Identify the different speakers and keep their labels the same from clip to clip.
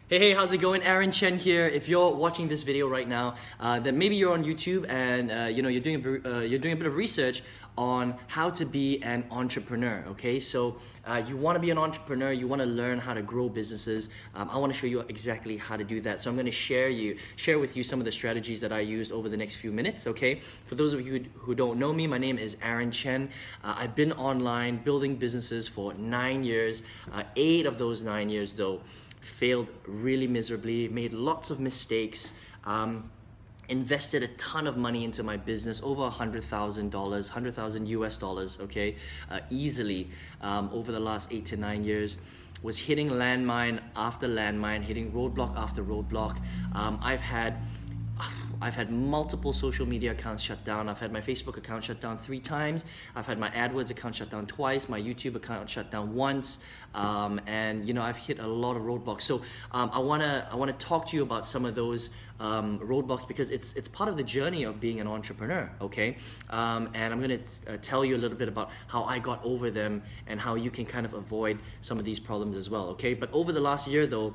Speaker 1: Hey, how's it going? A.Chen here. If you're watching this video right now, then maybe you're on YouTube and you're doing a bit of research on how to be an entrepreneur. Okay, so you want to be an entrepreneur, you want to learn how to grow businesses. I want to show you exactly how to do that. So I'm going to share with you some of the strategies that I used over the next few minutes. Okay, for those of you who don't know me, my name is A.Chen. I've been online building businesses for 9 years. 8 of those 9 years though failed really miserably, made lots of mistakes, invested a ton of money into my business, over $100,000, 100,000 US dollars, okay, easily over the last 8 to 9 years. Was hitting landmine after landmine, hitting roadblock after roadblock. I've had multiple social media accounts shut down. I've had my Facebook account shut down 3 times. I've had my AdWords account shut down twice. My YouTube account shut down once. And I've hit a lot of roadblocks. So I wanna talk to you about some of those roadblocks because it's part of the journey of being an entrepreneur. Okay, and I'm gonna tell you a little bit about how I got over them and how you can kind of avoid some of these problems as well. Okay, but over the last year though,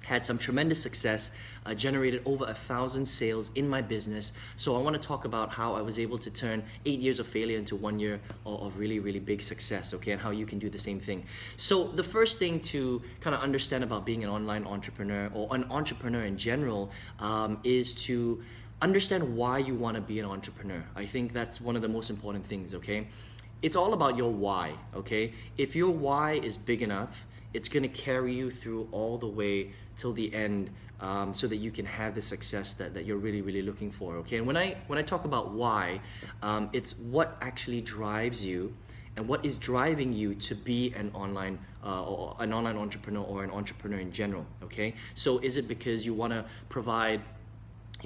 Speaker 1: had some tremendous success, generated over 1,000 sales in my business. So I want to talk about how I was able to turn 8 years of failure into 1 year of really, really big success, okay, and how you can do the same thing. So the first thing to kind of understand about being an online entrepreneur or an entrepreneur in general is to understand why you want to be an entrepreneur. I think that's one of the most important things, okay? It's all about your why, okay? If your why is big enough, it's going to carry you through all the way till the end, so that you can have the success that you're really, really looking for. Okay, and when I talk about why, it's what actually drives you and what is driving you to be an online entrepreneur or an entrepreneur in general. Okay, so is it because you want to provide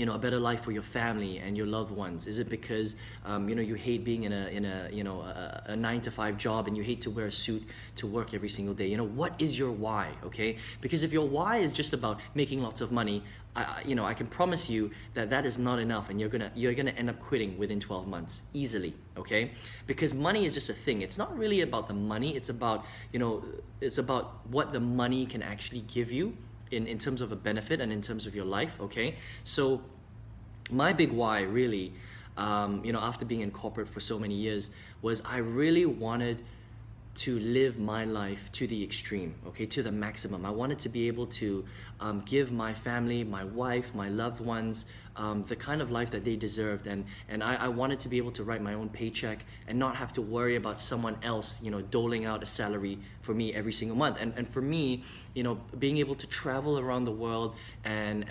Speaker 1: a better life for your family and your loved ones? Is it because you hate being in a 9-to-5 job and you hate to wear a suit to work every single day? What is your why? Okay, because if your why is just about making lots of money, I can promise you that is not enough, and you're gonna end up quitting within 12 months easily. Okay, because money is just a thing. It's not really about the money. It's about what the money can actually give you in terms of a benefit and in terms of your life. Okay, so my big why really, after being in corporate for so many years, was I really wanted to live my life to the extreme, okay, to the maximum. I wanted to be able to give my family, my wife, my loved ones, the kind of life that they deserved, and I wanted to be able to write my own paycheck and not have to worry about someone else, doling out a salary for me every single month. And for me, being able to travel around the world and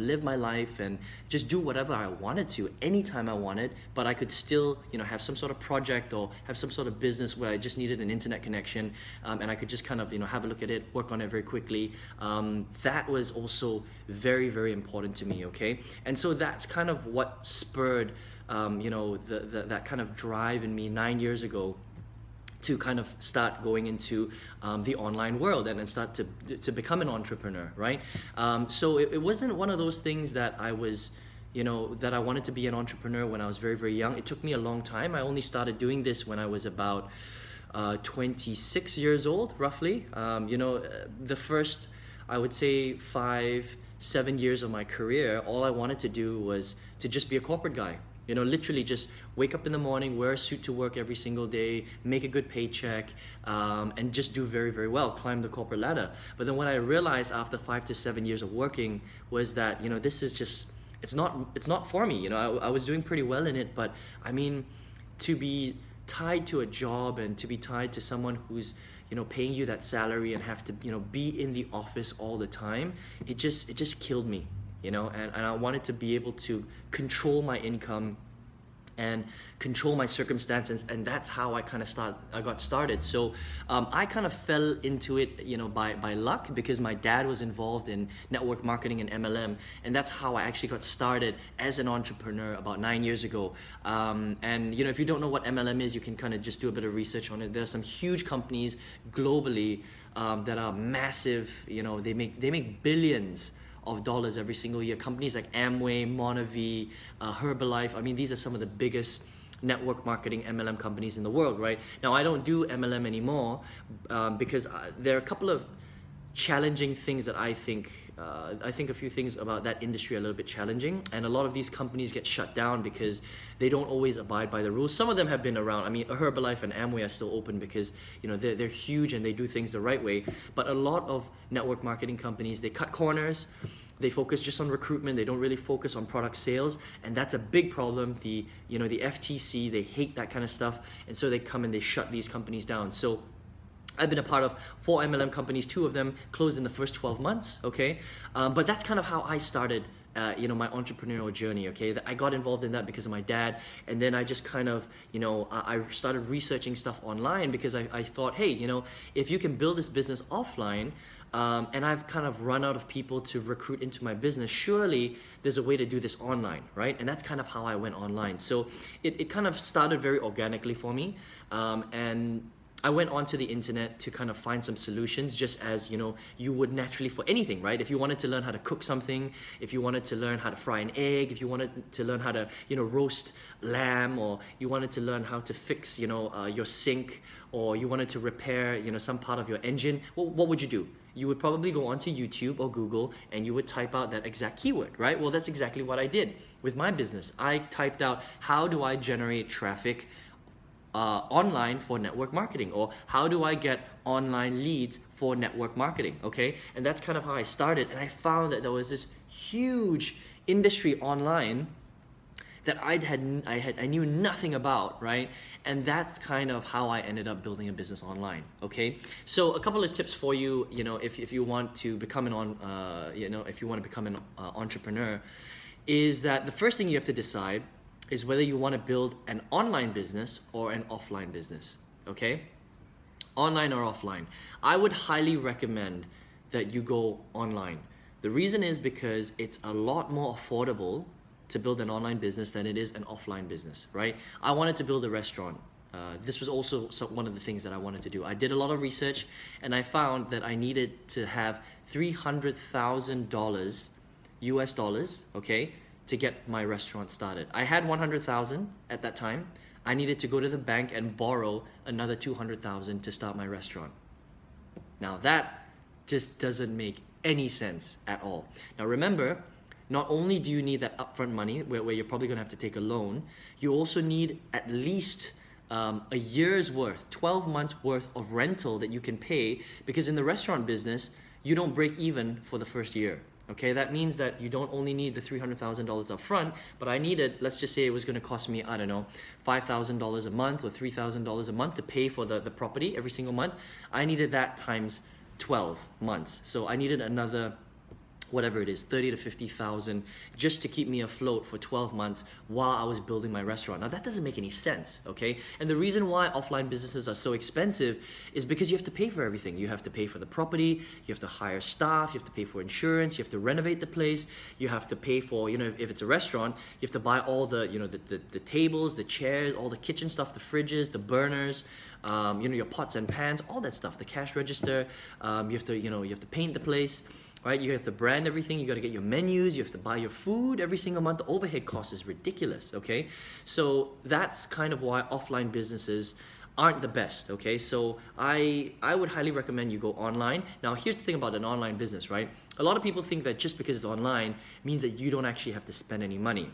Speaker 1: live my life and just do whatever I wanted to anytime I wanted, but I could still have some sort of project or have some sort of business where I just needed an internet connection, and I could just kind of have a look at it, work on it very quickly. That was also very, very important to me. Okay, and so that's kind of what spurred that kind of drive in me 9 years ago to kind of start going into the online world and then start to become an entrepreneur, right? So it wasn't one of those things that I was, that I wanted to be an entrepreneur when I was very, very young. It took me a long time. I only started doing this when I was about 26 years old, roughly. The first, I would say 5-7 years of my career, all I wanted to do was to just be a corporate guy. Literally just wake up in the morning, wear a suit to work every single day, make a good paycheck, and just do very, very well, climb the corporate ladder. But then what I realized after 5 to 7 years of working was that, this is just, it's not for me. I was doing pretty well in it, but I mean, to be tied to a job and to be tied to someone who's paying you that salary and have to be in the office all the time, it just killed me. And I wanted to be able to control my income and control my circumstances, and that's how I got started. So I kind of fell into it, by luck, because my dad was involved in network marketing and MLM, and that's how I actually got started as an entrepreneur about 9 years ago. And if you don't know what MLM is, you can kind of just do a bit of research on it. There are some huge companies globally that are massive. They make billions of dollars every single year. Companies like Amway, Monavie, Herbalife. I mean, these are some of the biggest network marketing MLM companies in the world, right? Now, I don't do MLM anymore because there are a couple of challenging things that I think a few things about that industry are a little bit challenging, and a lot of these companies get shut down because they don't always abide by the rules. Some of them have been around. I mean, Herbalife and Amway are still open because, you know, they're huge and they do things the right way. But a lot of network marketing companies, they cut corners. They focus just on recruitment. They don't really focus on product sales, and that's a big problem. The FTC, they hate that kind of stuff, and so they come and they shut these companies down. So I've been a part of 4 MLM companies. 2 of them closed in the first 12 months, okay? But that's kind of how I started, my entrepreneurial journey, okay? I got involved in that because of my dad, and then I just kind of, I started researching stuff online because I thought, hey, if you can build this business offline, and I've kind of run out of people to recruit into my business, surely there's a way to do this online, right? And that's kind of how I went online. So it kind of started very organically for me, and I went onto the internet to kind of find some solutions, just as you would naturally for anything, right? If you wanted to learn how to cook something, if you wanted to learn how to fry an egg, if you wanted to learn how to roast lamb, or you wanted to learn how to fix your sink, or you wanted to repair some part of your engine, well, what would you do? You would probably go onto YouTube or Google and you would type out that exact keyword, right? Well, that's exactly what I did with my business. I typed out, how do I generate traffic online for network marketing, or how do I get online leads for network marketing, okay? And that's kind of how I started, and I found that there was this huge industry online that I knew nothing about, right? And that's kind of how I ended up building a business online, okay? So a couple of tips for you, if you want to become an entrepreneur, is that the first thing you have to decide is whether you want to build an online business or an offline business, okay? Online or offline. I would highly recommend that you go online. The reason is because it's a lot more affordable to build an online business than it is an offline business, right? I wanted to build a restaurant. This was also one of the things that I wanted to do. I did a lot of research, and I found that I needed to have $300,000 US dollars, okay, to get my restaurant started. I had 100,000 at that time. I needed to go to the bank and borrow another 200,000 to start my restaurant. Now that just doesn't make any sense at all. Now remember, not only do you need that upfront money where you're probably gonna have to take a loan, you also need at least a year's worth, 12 months worth of rental that you can pay, because in the restaurant business, you don't break even for the first year. Okay, that means that you don't only need the $300,000 up front, but I needed, let's just say it was gonna cost me, I don't know, $5,000 a month or $3,000 a month to pay for the property every single month. I needed that times 12 months. So I needed another, whatever it is, 30 to 50,000 just to keep me afloat for 12 months while I was building my restaurant. Now that doesn't make any sense, okay? And the reason why offline businesses are so expensive is because you have to pay for everything. You have to pay for the property, you have to hire staff, you have to pay for insurance, you have to renovate the place, you have to pay for, if it's a restaurant, you have to buy all the, the tables, the chairs, all the kitchen stuff, the fridges, the burners, your pots and pans, all that stuff, the cash register, you have to paint the place. Right, you have to brand everything, you got to get your menus, you have to buy your food every single month. The overhead cost is ridiculous, okay? So that's kind of why offline businesses aren't the best, okay? So I would highly recommend you go online. Now here's the thing about an online business, right? A lot of people think that just because it's online means that you don't actually have to spend any money.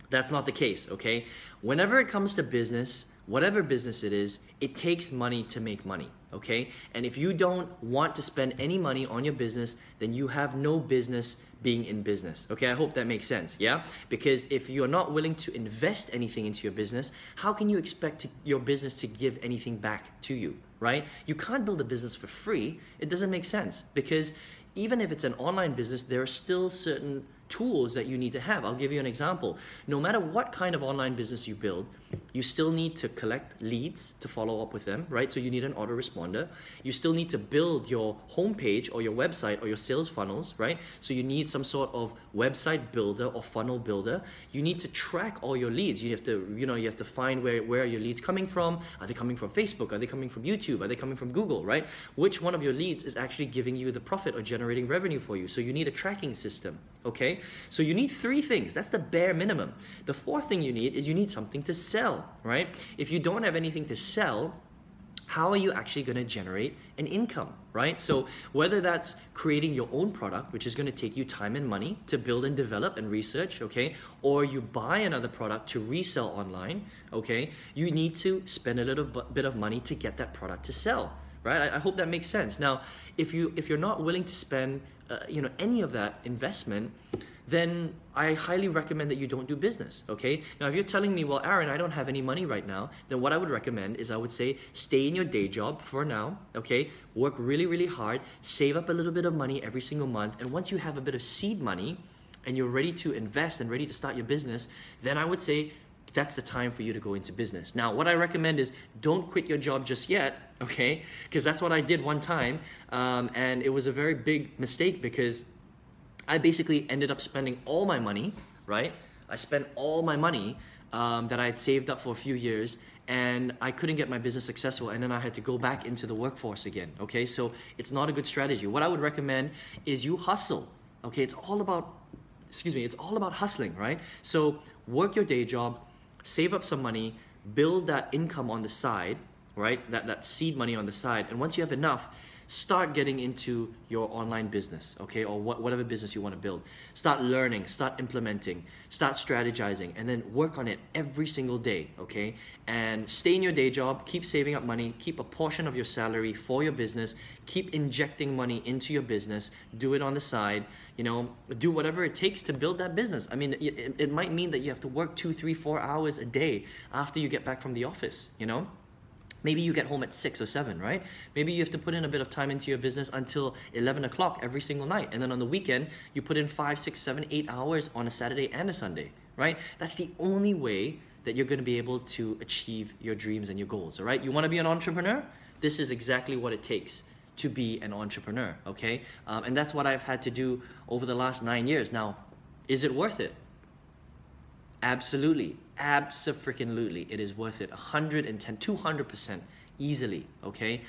Speaker 1: That's not the case, okay? Whenever it comes to business, whatever business it is, it takes money to make money, okay? And if you don't want to spend any money on your business, then you have no business being in business, okay? I hope that makes sense, yeah? Because if you're not willing to invest anything into your business, how can you expect your business to give anything back to you, right? You can't build a business for free. It doesn't make sense, because even if it's an online business, there are still certain tools that you need to have. I'll give you an example. No matter what kind of online business you build, you still need to collect leads to follow up with them, right? So you need an autoresponder. You still need to build your homepage or your website or your sales funnels, right? So you need some sort of website builder or funnel builder. You need to track all your leads. You have to find where are your leads coming from. Are they coming from Facebook? Are they coming from YouTube? Are they coming from Google, right? Which one of your leads is actually giving you the profit or generating revenue for you? So you need a tracking system, okay? So you need 3 things. That's the bare minimum. The 4th thing you need is you need something to sell, right? If you don't have anything to sell, how are you actually going to generate an income, right? So whether that's creating your own product, which is going to take you time and money to build and develop and research, okay, or you buy another product to resell online, okay, you need to spend a little bit of money to get that product to sell, right? I hope that makes sense. Now, if you're not willing to spend any of that investment, then I highly recommend that you don't do business, okay? Now, if you're telling me, well, Aaron, I don't have any money right now, then what I would recommend is I would say stay in your day job for now, okay? Work really, really hard, save up a little bit of money every single month, and once you have a bit of seed money and you're ready to invest and ready to start your business, then I would say that's the time for you to go into business. Now, what I recommend is don't quit your job just yet, okay? Because that's what I did one time, and it was a very big mistake because I basically ended up spending all my money, right? I spent all my money that I had saved up for a few years, and I couldn't get my business successful, and then I had to go back into the workforce again, okay? So it's not a good strategy. What I would recommend is you hustle, okay? It's all about hustling, right? So work your day job, save up some money, build that income on the side, right? That seed money on the side, and once you have enough, start getting into your online business, okay, or whatever business you want to build. Start learning, start implementing, start strategizing, and then work on it every single day, okay? And stay in your day job, keep saving up money, keep a portion of your salary for your business, keep injecting money into your business, do it on the side, do whatever it takes to build that business. I mean, it might mean that you have to work 2, 3, 4 hours a day after you get back from the office, Maybe you get home at 6 or 7, right? Maybe you have to put in a bit of time into your business until 11 o'clock every single night. And then on the weekend, you put in 5, 6, 7, 8 hours on a Saturday and a Sunday, right? That's the only way that you're going to be able to achieve your dreams and your goals, all right? You want to be an entrepreneur? This is exactly what it takes to be an entrepreneur, okay? And that's what I've had to do over the last 9 years. Now, is it worth it? Absolutely. Abso-freaking-lutely, it is worth it. 110, 200% easily, okay?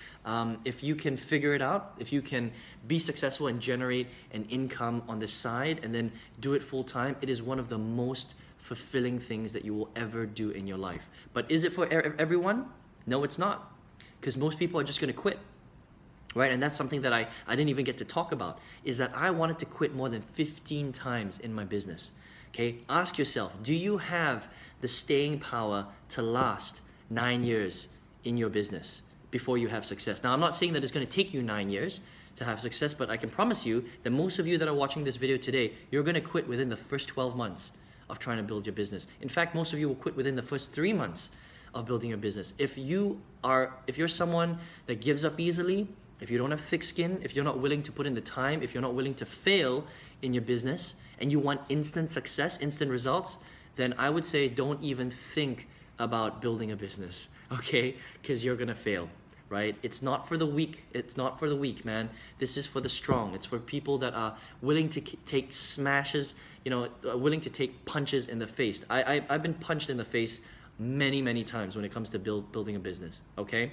Speaker 1: If you can figure it out, if you can be successful and generate an income on the side and then do it full time, it is one of the most fulfilling things that you will ever do in your life. But is it for everyone? No, it's not. Because most people are just going to quit, right? And that's something that I didn't even get to talk about, is that I wanted to quit more than 15 times in my business. Okay, ask yourself, do you have the staying power to last 9 years in your business before you have success? Now, I'm not saying that it's going to take you 9 years to have success, but I can promise you that most of you that are watching this video today, you're going to quit within the first 12 months of trying to build your business. In fact, most of you will quit within the first 3 months of building your business. If you're someone that gives up easily, if you don't have thick skin, if you're not willing to put in the time, if you're not willing to fail in your business, and you want instant success, instant results, then I would say don't even think about building a business, okay? Because you're gonna fail, right? It's not for the weak. It's not for the weak, man. This is for the strong. It's for people that are willing to take smashes, willing to take punches in the face. I've been punched in the face many, many times when it comes to building a business, okay?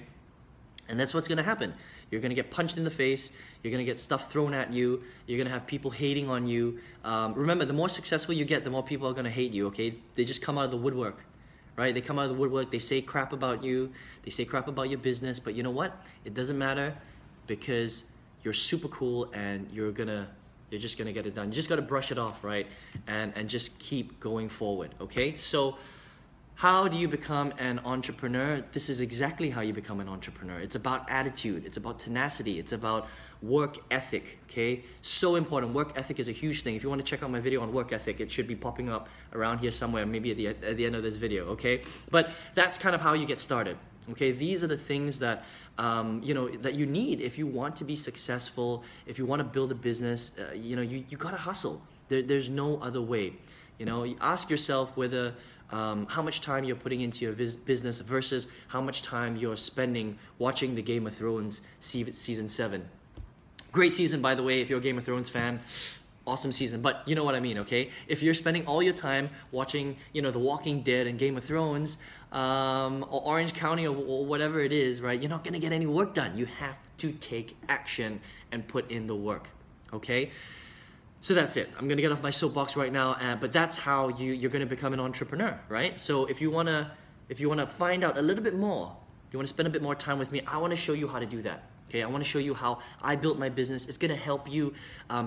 Speaker 1: And that's what's going to happen. You're going to get punched in the face. You're going to get stuff thrown at you. You're going to have people hating on you. Remember, the more successful you get, the more people are going to hate you, okay? They just come out of the woodwork, right? They come out of the woodwork. They say crap about you. They say crap about your business. But you know what? It doesn't matter because you're super cool and you're just going to get it done. You just got to brush it off, right? And just keep going forward, okay? So how do you become an entrepreneur? This is exactly how you become an entrepreneur. It's about attitude. It's about tenacity. It's about work ethic, okay? So important. Work ethic is a huge thing. If you want to check out my video on work ethic, it should be popping up around here somewhere, maybe at the end of this video, okay? But that's kind of how you get started, okay? These are the things that, that you need if you want to be successful, if you want to build a business, you got to hustle. There's no other way. You ask yourself whether how much time you're putting into your business versus how much time you're spending watching the Game of Thrones season 7. Great season, by the way, if you're a Game of Thrones fan. Awesome season, but you know what I mean, okay? If you're spending all your time watching, The Walking Dead and Game of Thrones, or Orange County or whatever it is, right? You're not gonna get any work done. You have to take action and put in the work, okay? So that's it. I'm gonna get off my soapbox right now, but that's how you're gonna become an entrepreneur, right? So if you wanna find out a little bit more, you want to spend a bit more time with me, I want to show you how to do that. Okay, I want to show you how I built my business. It's going to help you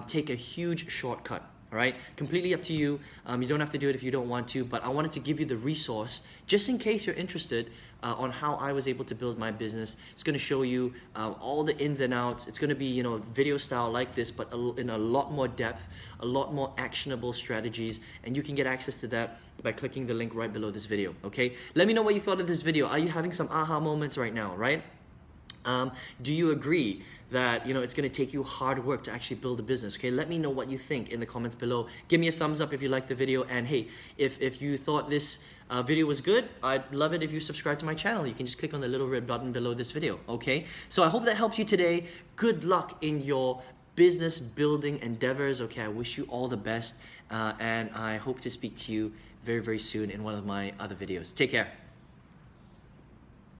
Speaker 1: take a huge shortcut. All right, completely up to you. You don't have to do it if you don't want to, but I wanted to give you the resource just in case you're interested on how I was able to build my business. It's going to show you all the ins and outs. It's going to be, you know, video style like this, but in a lot more depth, a lot more actionable strategies, and you can get access to that by clicking the link right below this video. Okay, let me know what you thought of this video. Are you having some aha moments right now, right? Do you agree that, you know, it's going to take you hard work to actually build a business? Okay, let me know what you think in the comments below. Give me a thumbs up if you liked the video, and hey, if you thought this video was good, I'd love it if you subscribe to my channel. You can just click on the little red button below this video. Okay, so I hope that helped you today. Good luck in your business building endeavors. Okay, I wish you all the best, and I hope to speak to you very, very soon in one of my other videos. Take care.